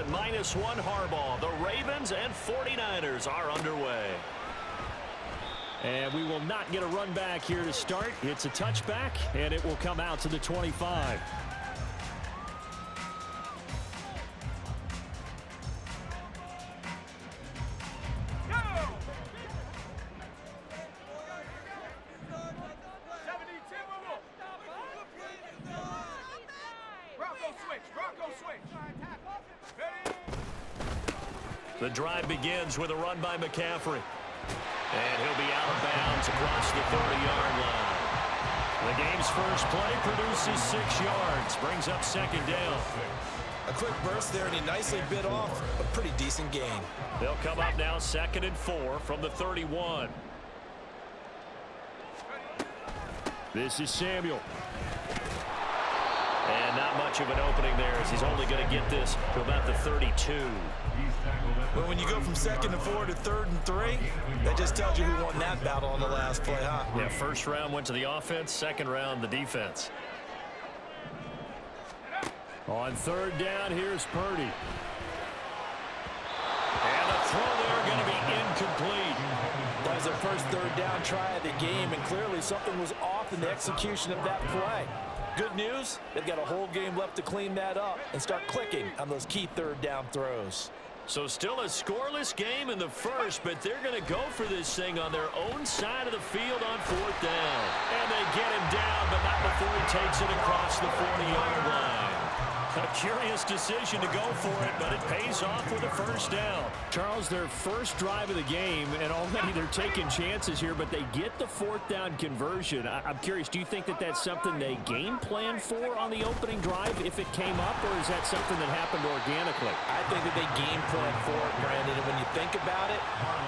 -1 hardball. The Ravens and 49ers are underway. And we will not get a run back here to start. It's a touchback, and it will come out to the 25. The drive begins with a run by McCaffrey. And he'll be out of bounds across the 30-yard line. The game's first play produces 6 yards, brings up second down. A quick burst there, and he nicely bit off a pretty decent gain. They'll come up now 2nd and 4 from the 31. This is Samuel. And not much of an opening there as he's only going to get this to about the 32. But when you go from 2nd and 4 to 3rd and 3, that just tells you who won that battle on the last play, huh? Yeah, first round went to the offense, second round the defense. On 3rd down, here's Purdy. And the throw there going to be incomplete. That was their first 3rd down try of the game, and clearly something was off in the execution of that play. Good news, they've got a whole game left to clean that up and start clicking on those key 3rd down throws. So still a scoreless game in the first, but they're going to go for this thing on their own side of the field on 4th down. And they get him down, but not before he takes it across the 40-yard line. A curious decision to go for it, but it pays off with a first down. Charles, their first drive of the game, and already they're taking chances here, but they get the 4th down conversion. I'm curious, do you think that that's something they game planned for on the opening drive if it came up, or is that something that happened organically? I think that they game planned for it, Brandon, and when you think about it,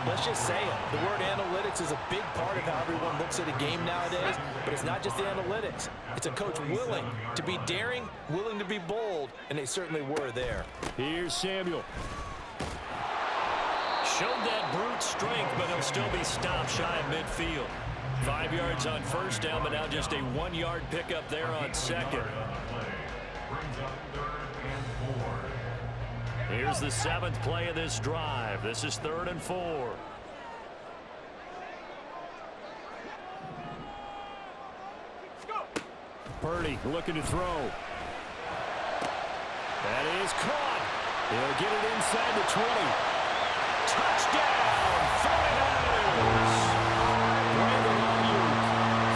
let's just say it. The word analytics is a big part of how everyone looks at a game nowadays, but it's not just the analytics. It's a coach willing to be daring, willing to be bold, and they certainly were there. Here's Samuel. Showed that brute strength, but he'll still be stopped shy of midfield. 5 yards on first down, but now just a 1-yard pickup there on 2nd. Here's the 7th play of this drive. This is 3rd and 4. Purdy looking to throw. That is caught. He'll get it inside the 20. Touchdown, 49ers. Brandon Ayuk,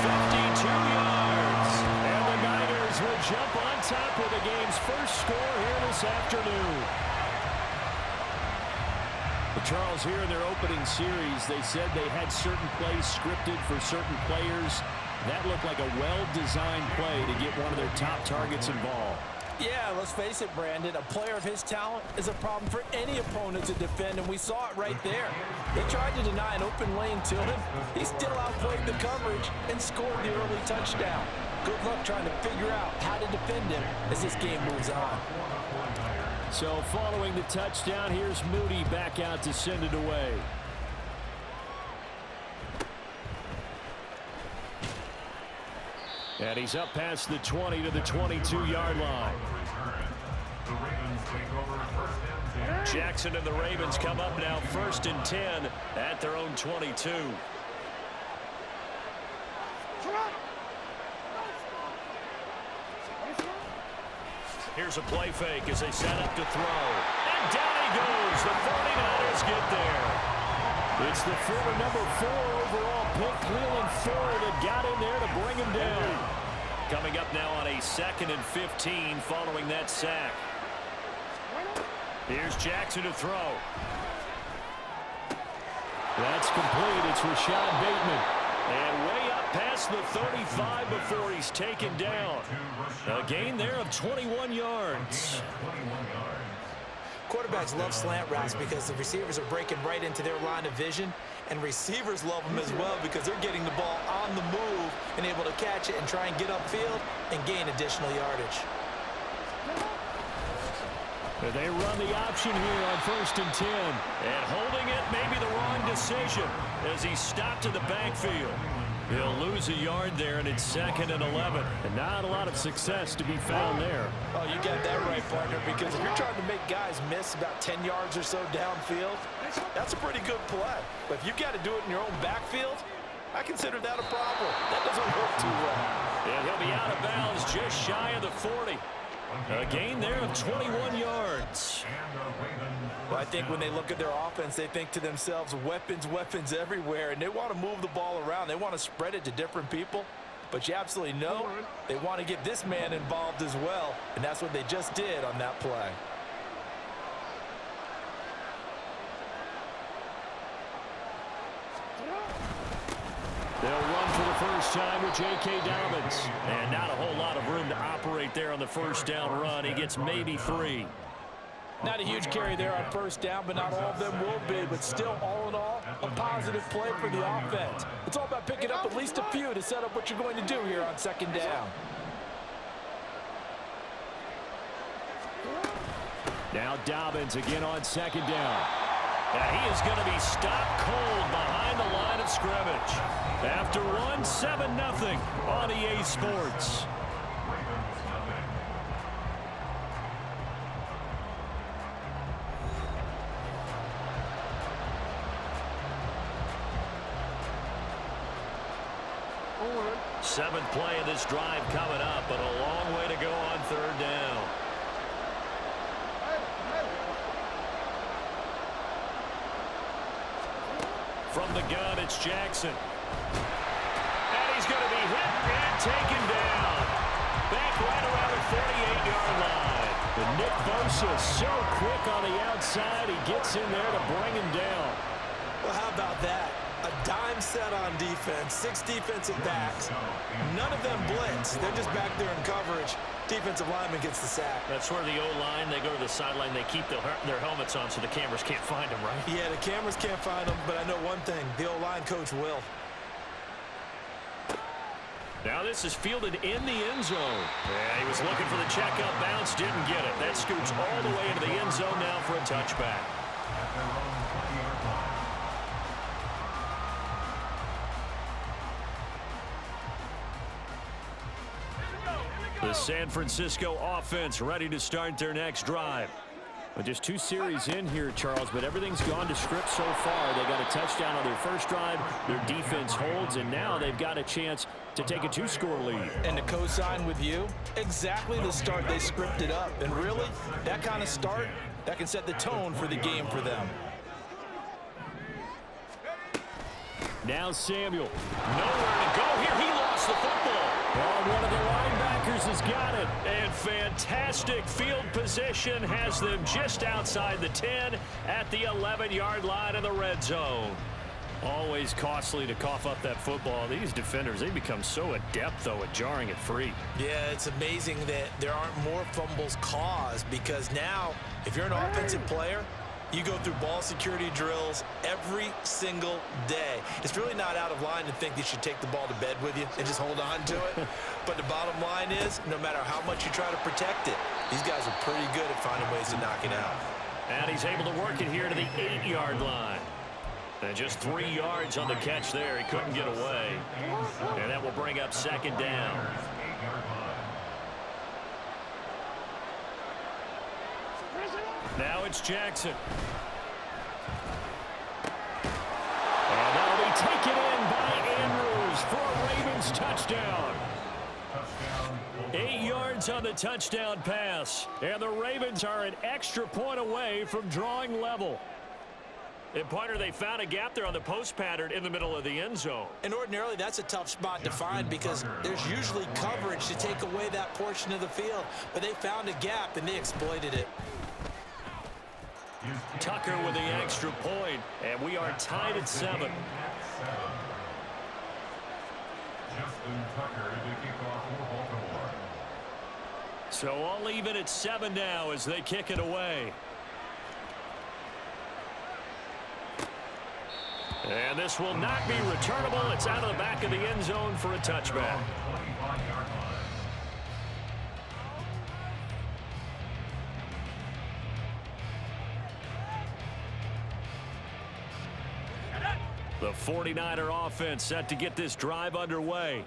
52 yards. And the Niners will jump on top with the game's first score here this afternoon. Charles, here in their opening series, they said they had certain plays scripted for certain players. That looked like a well-designed play to get one of their top targets involved. Yeah, let's face it, Brandon. A player of his talent is a problem for any opponent to defend, and we saw it right there. They tried to deny an open lane to him. He still outplayed the coverage and scored the early touchdown. Good luck trying to figure out how to defend him as this game moves on. So following the touchdown, here's Moody back out to send it away. And he's up past the 20 to the 22-yard line. Jackson and the Ravens come up now 1st and 10 at their own 22. Here's a play fake as they set up to throw. And down he goes. The 49ers get there. It's the former number 4 overall pick, Cleveland Ford, that got in there to bring him down. Coming up now on a 2nd and 15 following that sack. Here's Jackson to throw. That's complete. It's Rashad Bateman. And way up past the 35 before he's taken down. A gain there of 21 yards. Quarterbacks love slant routes because the receivers are breaking right into their line of vision, and receivers love them as well because they're getting the ball on the move and able to catch it and try and get upfield and gain additional yardage. They run the option here on 1st and 10. And holding it may be the wrong decision as he stopped in the backfield. He'll lose a yard there, and it's 2nd and 11. And not a lot of success to be found there. Oh, you got that right, partner, because if you're trying to make guys miss about 10 yards or so downfield, that's a pretty good play. But if you've got to do it in your own backfield, I consider that a problem. That doesn't work too well. And he'll be out of bounds just shy of the 40. A gain there of 21 yards. Well, I think when they look at their offense, they think to themselves, weapons, weapons everywhere, and they want to move the ball around. They want to spread it to different people. But you absolutely know they want to get this man involved as well, and that's what they just did on that play. They'll run for the first time with J.K. Dobbins. And not a whole lot of room to operate there on the first down run. He gets maybe 3. Not a huge carry there on first down, but not all of them will be. But still, all in all, a positive play for the offense. It's all about picking up at least a few to set up what you're going to do here on second down. Now Dobbins again on second down. And he is going to be stopped cold behind the line of scrimmage. After one, 7-0 on EA Sports. Seventh play of this drive coming up, but a long way to go on third down. From the gun, it's Jackson. And he's going to be hit and taken down. Back right around the 48-yard line. And Nick Bosa so quick on the outside, he gets in there to bring him down. Well, how about that? A dime set on defense, 6 defensive backs. None of them blitz. They're just back there in coverage. Defensive lineman gets the sack. That's where the O-line, they go to the sideline, they keep their helmets on so the cameras can't find them, right? Yeah, the cameras can't find them, but I know one thing. The O-line coach will. Now this is fielded in the end zone. Yeah, he was looking for the checkup bounce, didn't get it. That scoots all the way into the end zone now for a touchback. The San Francisco offense ready to start their next drive. Well, just 2 series in here, Charles, but everything's gone to script so far. They got a touchdown on their first drive. Their defense holds, and now they've got a chance to take a 2-score lead. And to co-sign with you, exactly the start they scripted up. And really, that kind of start, that can set the tone for the game for them. Now Samuel. Nowhere to go here. He lost the football. Oh, one of the linebackers has got it. And fantastic field position has them just outside the 10 at the 11-yard line in the red zone. Always costly to cough up that football. These defenders, they become so adept, though, at jarring it free. Yeah, it's amazing that there aren't more fumbles caused, because now, if you're an offensive player, you go through ball security drills every single day. It's really not out of line to think you should take the ball to bed with you and just hold on to it. But the bottom line is, no matter how much you try to protect it, these guys are pretty good at finding ways to knock it out. And he's able to work it here to the 8-yard line. And just 3 yards on the catch there. He couldn't get away. And that will bring up second down. Now it's Jackson. And that'll be taken in by Andrews for a Ravens touchdown. 8 yards on the touchdown pass. And the Ravens are an extra point away from drawing level. And, partner, they found a gap there on the post pattern in the middle of the end zone. And ordinarily, that's a tough spot to find because there's usually coverage to take away that portion of the field. But they found a gap, and they exploited it. Tucker with the extra point, and we are tied at 7. So all even at 7 now as they kick it away. And this will not be returnable. It's out of the back of the end zone for a touchback. The 49er offense set to get this drive underway.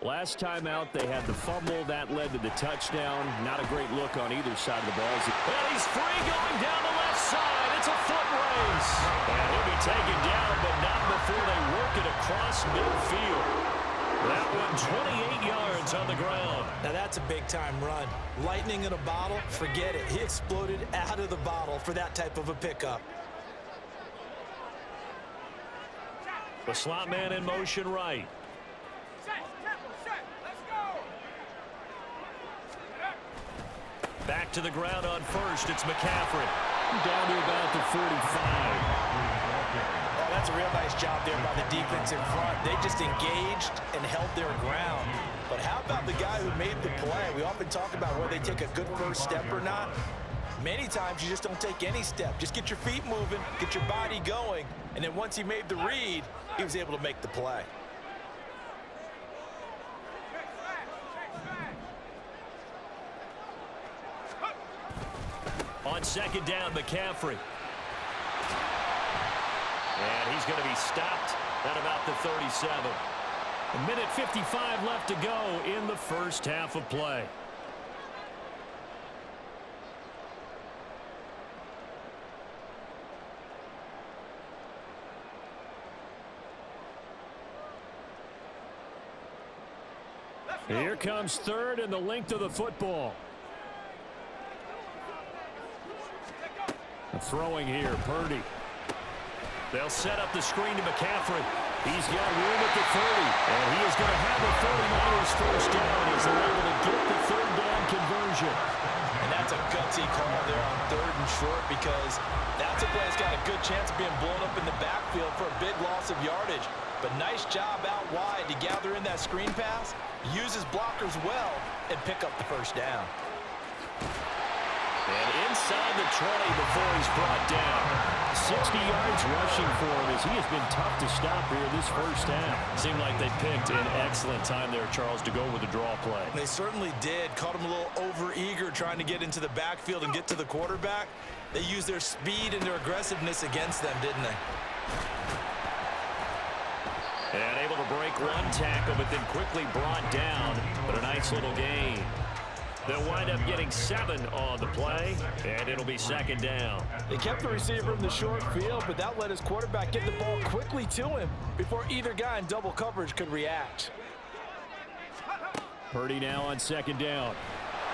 Last time out, they had the fumble. That led to the touchdown. Not a great look on either side of the ball. And he's free going down the left side. It's a foot race. And he'll be taken down, but not before they work it across midfield. That one 28 yards on the ground. Now that's a big-time run. Lightning in a bottle, forget it. He exploded out of the bottle for that type of a pickup. The slot man in motion right. Back to the ground on first. It's McCaffrey. Down to about the 45. Oh, that's a real nice job there by the defense in front. They just engaged and held their ground. But how about the guy who made the play? We often talk about whether they take a good first step or not. Many times you just don't take any step. Just get your feet moving, get your body going, and then once he made the read, he was able to make the play. On second down, McCaffrey. And he's going to be stopped at about the 37. A minute 55 left to go in the first half of play. Here comes third and the length of the football. Throwing here, Purdy. They'll set up the screen to McCaffrey. He's got room at the 30. And he is going to have the 49ers first down as they're able to get the third down conversion. And that's a gutsy call there on third and short because that's a play that's got a good chance of being blown up in the backfield for a big loss of yardage. But nice job out wide to gather in that screen pass, use his blockers well, and pick up the first down. And inside the 20 before he's brought down. 60 yards rushing for him as he has been tough to stop here this first half. Seemed like they picked an excellent time there, Charles, to go with the draw play. They certainly did. Caught him a little over-eager trying to get into the backfield and get to the quarterback. They used their speed and their aggressiveness against them, didn't they? And able to break one tackle, but then quickly brought down. But a nice little gain. They'll wind up getting 7 on the play, and it'll be second down. They kept the receiver in the short field, but that let his quarterback get the ball quickly to him before either guy in double coverage could react. Purdy now on second down.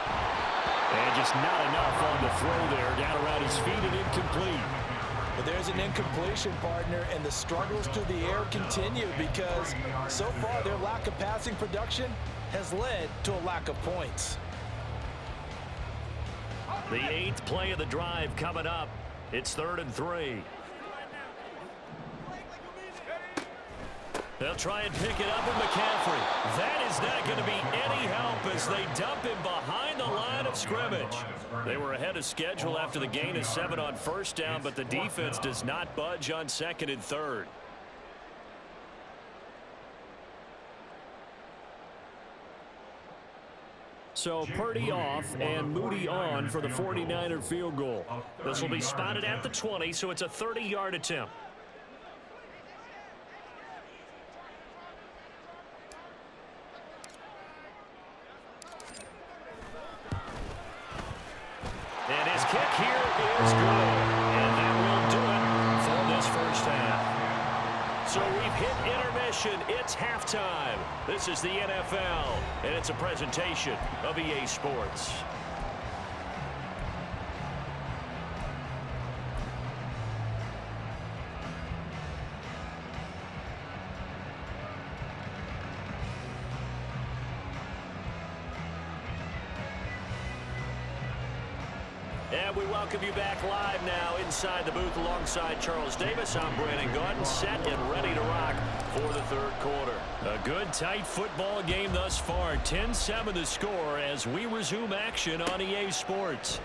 And just not enough on the throw there. Down around his feet and incomplete. But there's an incompletion, partner, and the struggles through the air continue because so far their lack of passing production has led to a lack of points. The 8th play of the drive coming up. It's 3rd and 3. They'll try and pick it up with McCaffrey. That is not going to be any help as they dump him behind the line of scrimmage. They were ahead of schedule after the gain of 7 on first down, but the defense does not budge on 2nd and 3rd. So Purdy off and Moody on for the 49er field goal. This will be spotted at the 20, so it's a 30-yard attempt. And his kick here is good. And that will do it for this first half. So we've hit intermission. It's halftime. This is the NFL, and it's a presentation of EA Sports. And we welcome you back live now inside the booth alongside Charles Davis. I'm Brandon Gaudin, set and ready to rock for the third quarter. A good, tight football game thus far. 10-7 the score as we resume action on EA Sports.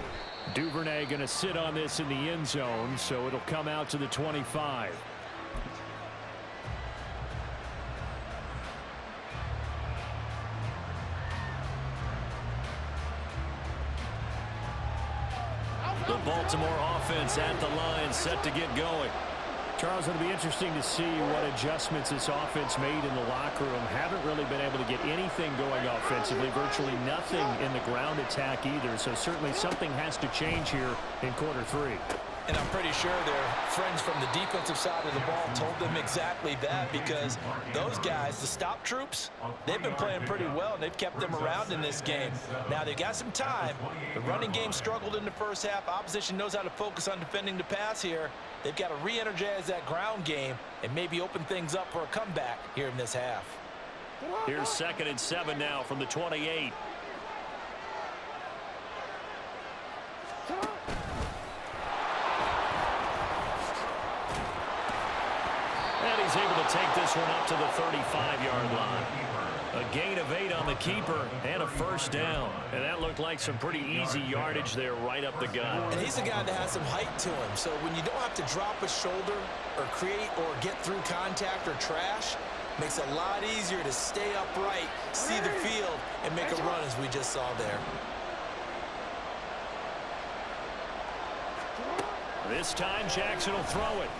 Duvernay going to sit on this in the end zone, so it'll come out to the 25. The Baltimore offense at the line, set to get going. Charles, it'll be interesting to see what adjustments this offense made in the locker room. Haven't really been able to get anything going offensively, virtually nothing in the ground attack either. So certainly something has to change here in quarter three. And I'm pretty sure their friends from the defensive side of the ball told them exactly that, because those guys, the stop troops, they've been playing pretty well, and they've kept them around in this game. Now, they've got some time. The running game struggled in the first half. Opposition knows how to focus on defending the pass here. They've got to re-energize that ground game and maybe open things up for a comeback here in this half. Here's 2nd and 7 now from the 28. And he's able to take this one up to the 35-yard line. A gain of 8 on the keeper and a first down. And that looked like some pretty easy yardage there right up the gut. And he's a guy that has some height to him. So when you don't have to drop a shoulder or create or get through contact or trash, makes it a lot easier to stay upright, see the field, and make a run as we just saw there. This time Jackson will throw it.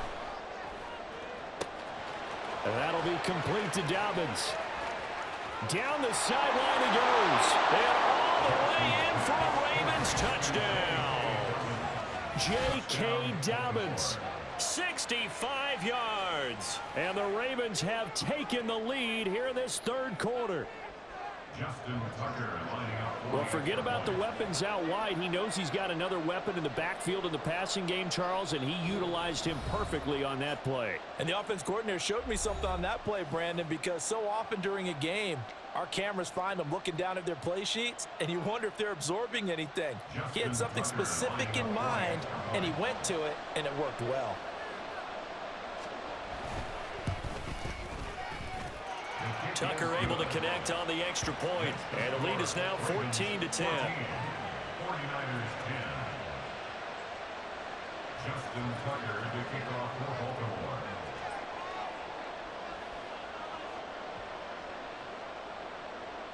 And that'll be complete to Dobbins. Down the sideline he goes. And all the way in for a Ravens touchdown. J.K. Dobbins, 65 yards. and the Ravens have taken the lead here in this third quarter. Well, forget about the weapons out wide. He knows he's got another weapon in the backfield in the passing game, Charles, and he utilized him perfectly on that play. And the offense coordinator showed me something on that play, Brandon, because so often during a game, our cameras find them looking down at their play sheets, and you wonder if they're absorbing anything. He had something specific in mind, and he went to it, and it worked well. Tucker able to connect on the extra point, and the lead is now 14-10. 49ers 10. Justin Tucker to kick off for Baltimore.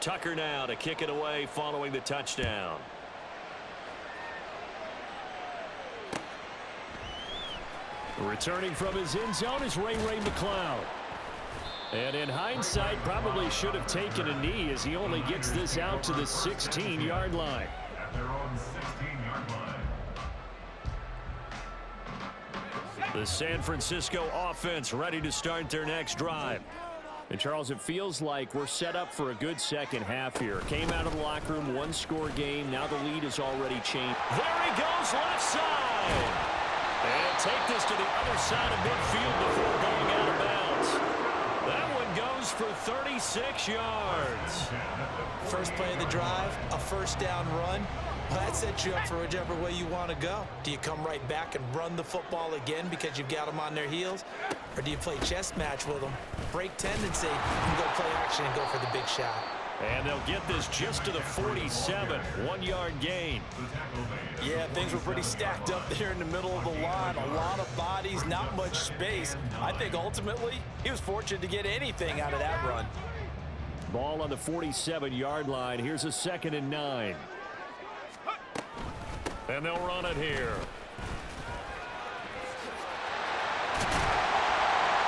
Tucker now to kick it away following the touchdown. Returning from his end zone is Ray McCloud. And in hindsight, probably should have taken a knee as he only gets this out to the 16-yard line. At their own 16-yard line. The San Francisco offense ready to start their next drive. And, Charles, it feels like we're set up for a good second half here. Came out of the locker room, one-score game. Now the lead is already changed. There he goes, left side. And take this to the other side of midfield before going out of bounds. That one goes for 36 yards. First play of the drive, a first down run. Well, that sets you up for whichever way you want to go. Do you come right back and run the football again because you've got them on their heels? Or do you play chess match with them, break tendency, and go play action and go for the big shot? And they'll get this just to the 47, 1-yard gain. Yeah, things were pretty stacked up there in the middle of the line. A lot of bodies, not much space. I think ultimately he was fortunate to get anything out of that run. Ball on the 47-yard line. Here's a 2nd and 9. And they'll run it here.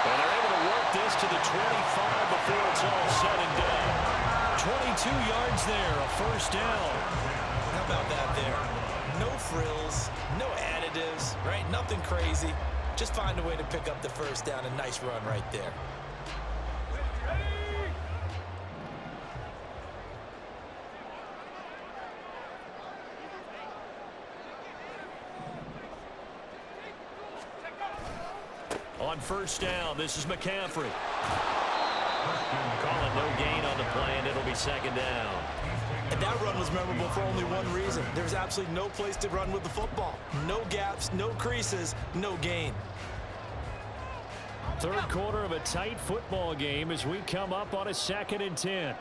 And they're able to work this to the 25 before it's all said and done. 22 yards there, a first down. How about that there? No frills, no additives, right? Nothing crazy. Just find a way to pick up the first down. A nice run right there. On first down, this is McCaffrey. Calling no gain on the play, and it'll be 2nd down. And that run was memorable for only one reason. There's absolutely no place to run with the football. No gaps, no creases, no gain. Third quarter of a tight football game as we come up on a 2nd and 10.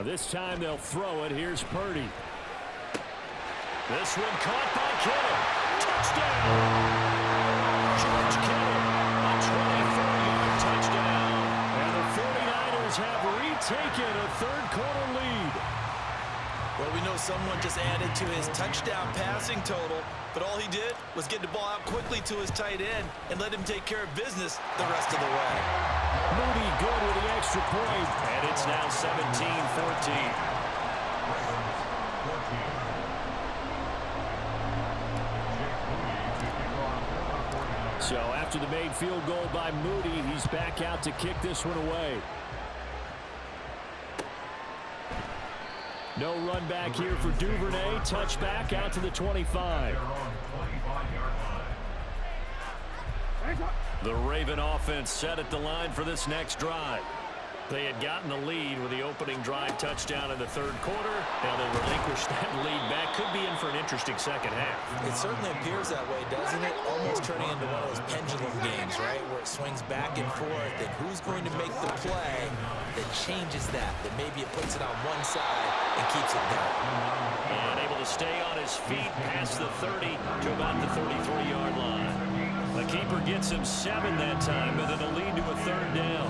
This time they'll throw it. Here's Purdy. This one caught by Kittle. Touchdown! George Kittle, a 24-yard touchdown. And the 49ers have retaken a third quarter lead. Well, we know someone just added to his touchdown passing total, but all he did was get the ball out quickly to his tight end and let him take care of business the rest of the way. Moody good with the extra point. And it's now 17-14. So after the made field goal by Moody, he's back out to kick this one away. No run back here for Duvernay. Touchback out to the 25. The Raven offense set at the line for this next drive. They had gotten the lead with the opening drive touchdown in the third quarter. Now they relinquish that lead back. Could be in for an interesting second half. It certainly appears that way, doesn't it? Almost turning into one of those pendulum games, right, where it swings back and forth. And who's going to make the play that changes that maybe it puts it on one side and keeps it down? And able to stay on his feet past the 30 to about the 33-yard line. The keeper gets him 7 that time, but it'll lead to a third down.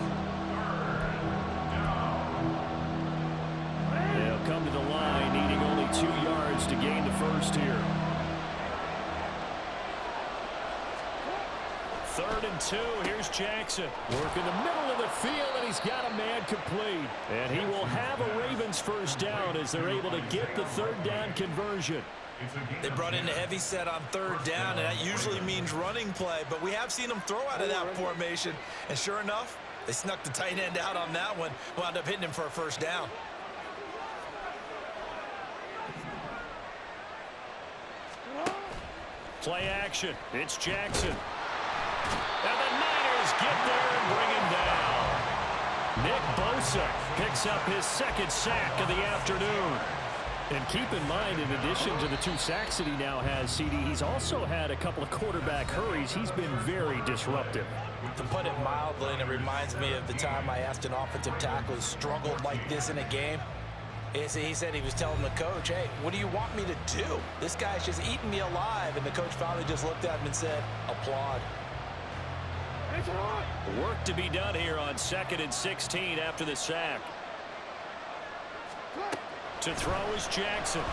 They'll come to the line, needing only 2 yards to gain the first here. 3rd and 2. Here's Jackson. Work in the middle of the field, and he's got a man complete. And he will have a Ravens first down as they're able to get the third down conversion. They brought in a heavy set on third down, and that usually means running play, but we have seen them throw out of that formation, and sure enough, they snuck the tight end out on that one, wound up hitting him for a first down. Play action. It's Jackson. And the Niners get there and bring him down. Nick Bosa picks up his second sack of the afternoon. And keep in mind, in addition to the 2 sacks that he now has, CD, he's also had a couple of quarterback hurries. He's been very disruptive. To put it mildly, and it reminds me of the time I asked an offensive tackle who struggled like this in a game. He said he was telling the coach, hey, what do you want me to do? This guy's just eating me alive. And the coach finally just looked at him and said, applaud. Work to be done here on 2nd and 16 after the sack. To throw is Jackson.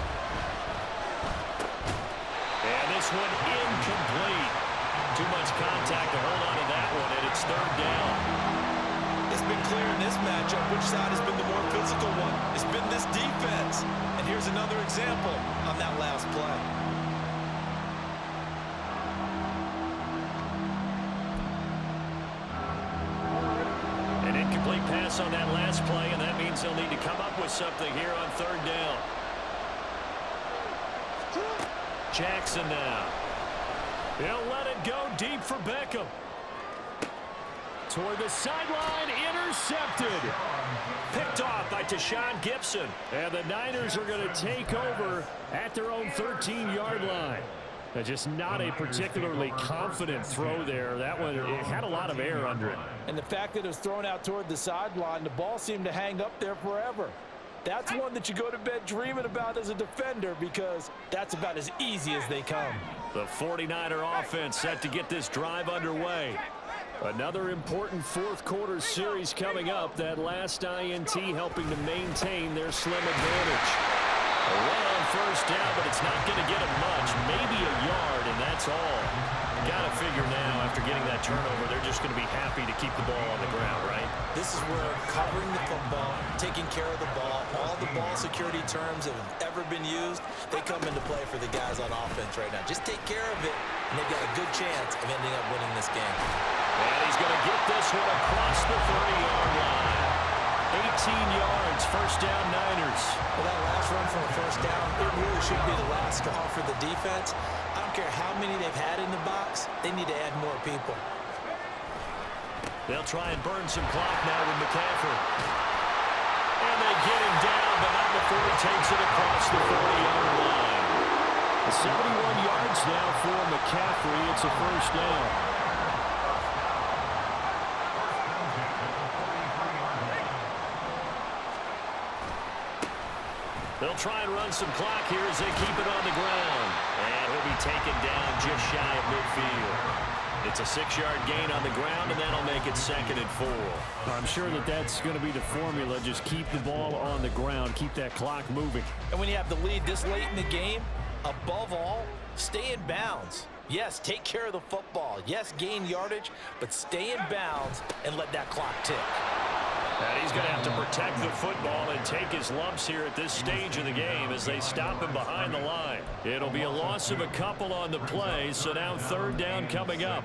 And this one incomplete. Too much contact to hold on to that one, and it's 3rd down. It's been clear in this matchup which side has been the more physical one. It's been this defense. And here's another example on that last play. An incomplete pass on that last play, and that means they'll need to come up with something here on 3rd down. Jackson now. He'll let it go deep for Beckham. Toward the sideline, intercepted. Picked off by Tashawn Gibson. And the Niners are going to take over at their own 13-yard line. Just not a particularly confident throw there. That one, it had a lot of air under it. And the fact that it was thrown out toward the sideline, the ball seemed to hang up there forever. That's one that you go to bed dreaming about as a defender because that's about as easy as they come. The 49er offense set to get this drive underway. Another important fourth quarter series coming up. That last INT helping to maintain their slim advantage. A run on first down, but it's not going to get him much. Maybe a yard, and that's all. Got to figure now, after getting that turnover, they're just going to be happy to keep the ball on the ground, right? This is where covering the football, taking care of the ball, all the ball security terms that have ever been used, they come into play for the guys on offense right now. Just take care of it, and they've got a good chance of ending up winning this game. And he's going to get this one across the 30-yard line. 18 yards, first down Niners. Well, that last run for a first down, it really should be the last straw for the defense. I don't care how many they've had in the box, they need to add more people. They'll try and burn some clock now with McCaffrey. And they get him down, but not before he takes it across the 40-yard line. 71 yards now for McCaffrey. It's a first down. They'll try and run some clock here as they keep it on the ground. And he'll be taken down just shy of midfield. It's a 6-yard gain on the ground, and that'll make it 2nd and 4. I'm sure that that's going to be the formula. Just keep the ball on the ground. Keep that clock moving. And when you have the lead this late in the game, above all, stay in bounds. Yes, take care of the football. Yes, gain yardage, but stay in bounds and let that clock tick. And he's going to have to protect the football and take his lumps here at this stage of the game as they stop him behind the line. It'll be a loss of a couple on the play, so now 3rd down coming up.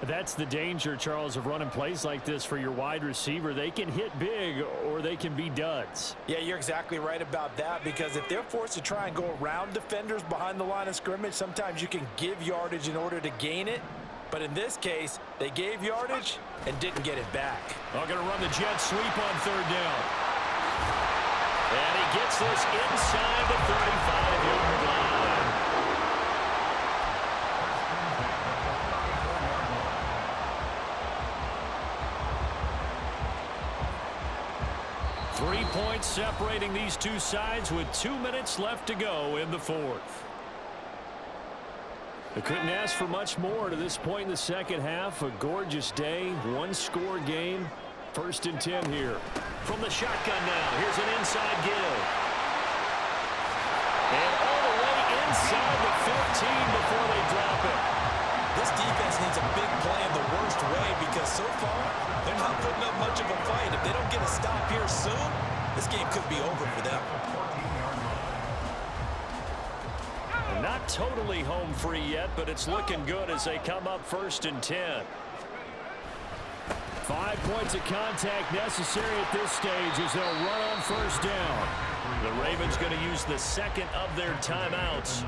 That's the danger, Charles, of running plays like this for your wide receiver. They can hit big or they can be duds. Yeah, you're exactly right about that, because if they're forced to try and go around defenders behind the line of scrimmage, sometimes you can give yardage in order to gain it. But in this case, they gave yardage and didn't get it back. They're going to run the jet sweep on 3rd down. And he gets this inside the 35-yard line. Three points separating these two sides with 2 minutes left to go in the 4th. They couldn't ask for much more to this point in the second half. A gorgeous day, one-score game. 1st and 10 here. From the shotgun now, here's an inside give. And all the way inside the 15 before they drop it. This defense needs a big play in the worst way, because so far, they're not putting up much of a fight. If they don't get a stop here soon, this game could be over for them. Not totally home free yet, but it's looking good as they come up 1st and 10. 5 points of contact necessary at this stage as they'll run on 1st down. The Ravens going to use the 2nd of their timeouts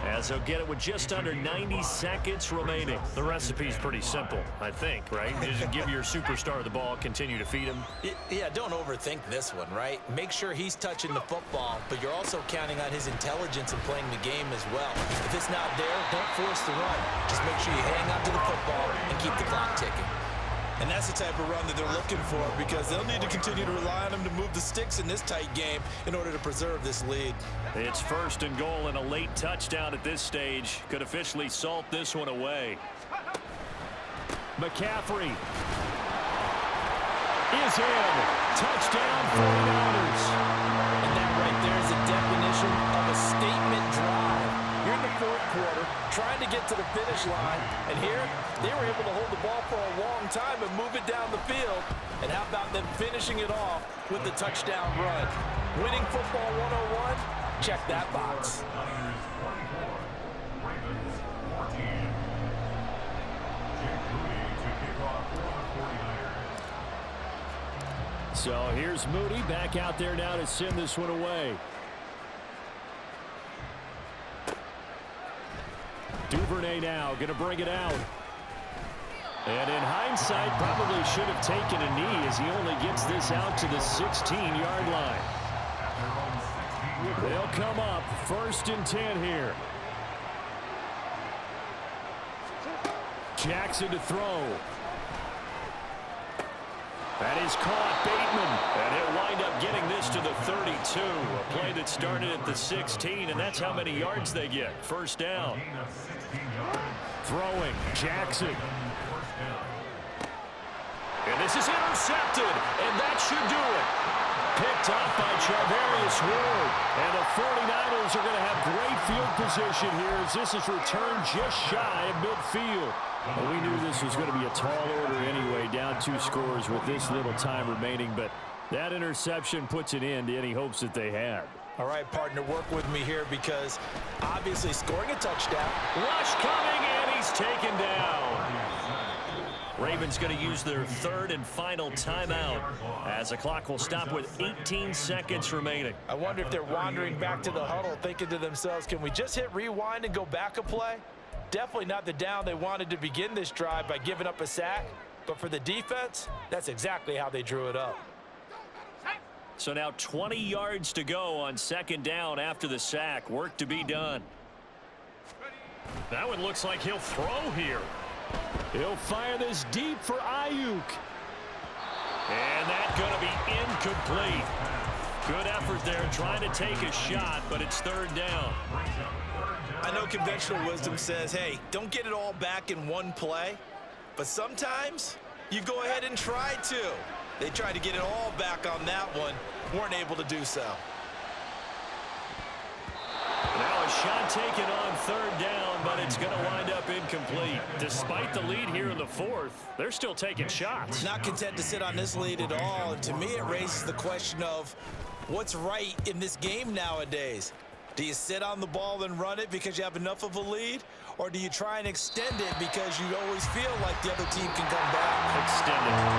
as they'll get it with just under 90 seconds remaining. The recipe's pretty simple, I think, right? Just give your superstar the ball, continue to feed him. Yeah, don't overthink this one, right? Make sure he's touching the football, but you're also counting on his intelligence in playing the game as well. If it's not there, don't force the run. Just make sure you hang on to the football and keep the clock ticking. And that's the type of run that they're looking for, because they'll need to continue to rely on him to move the sticks in this tight game in order to preserve this lead. It's 1st and goal, and a late touchdown at this stage could officially salt this one away. McCaffrey is in. Touchdown 49ers. And that right there is a definition of a statement drive. You're in the 4th quarter, trying to get to the finish line, and here they were able to hold the ball for a long time and move it down the field. And how about them finishing it off with the touchdown run? Winning football 101? Check that box. So here's Moody back out there now to send this one away. Duvernay now going to bring it out. And in hindsight, probably should have taken a knee as he only gets this out to the 16-yard line. They'll come up 1st and 10 here. Jackson to throw. That is caught. Bateman. And he'll wind up getting this to the 32. A play that started at the 16, and that's how many yards they get. 1st down. Throwing. Jackson. And this is intercepted, and that should do it. Picked up by Charvarius Ward. And the 49ers are going to have great field position here as this is returned just shy of midfield. Well, we knew this was going to be a tall order anyway, down 2 scores with this little time remaining, but that interception puts an end to any hopes that they had. All right, partner, work with me here, because obviously scoring a touchdown. Rush coming, and he's taken down. Ravens going to use their 3rd and final timeout as the clock will stop with 18 seconds remaining. I wonder if they're wandering back to the huddle thinking to themselves, can we just hit rewind and go back a play? Definitely not the down they wanted to begin this drive by giving up a sack. But for the defense, that's exactly how they drew it up. So now 20 yards to go on 2nd down after the sack. Work to be done. That one looks like he'll throw here. He'll fire this deep for Ayuk. And that's going to be incomplete. Good effort there trying to take a shot, but it's 3rd down. I know know conventional wisdom says, hey, don't get it all back in one play. But sometimes you go ahead and try to. They tried to get it all back on that one. Weren't able to do so. Now a shot taken on third down, but it's going to wind up incomplete. Despite the lead here in the fourth, they're still taking shots. Not content to sit on this lead at all. And to me, it raises the question of what's right in this game nowadays. Do you sit on the ball and run it because you have enough of a lead? Or do you try and extend it because you always feel like the other team can come back? Extend it.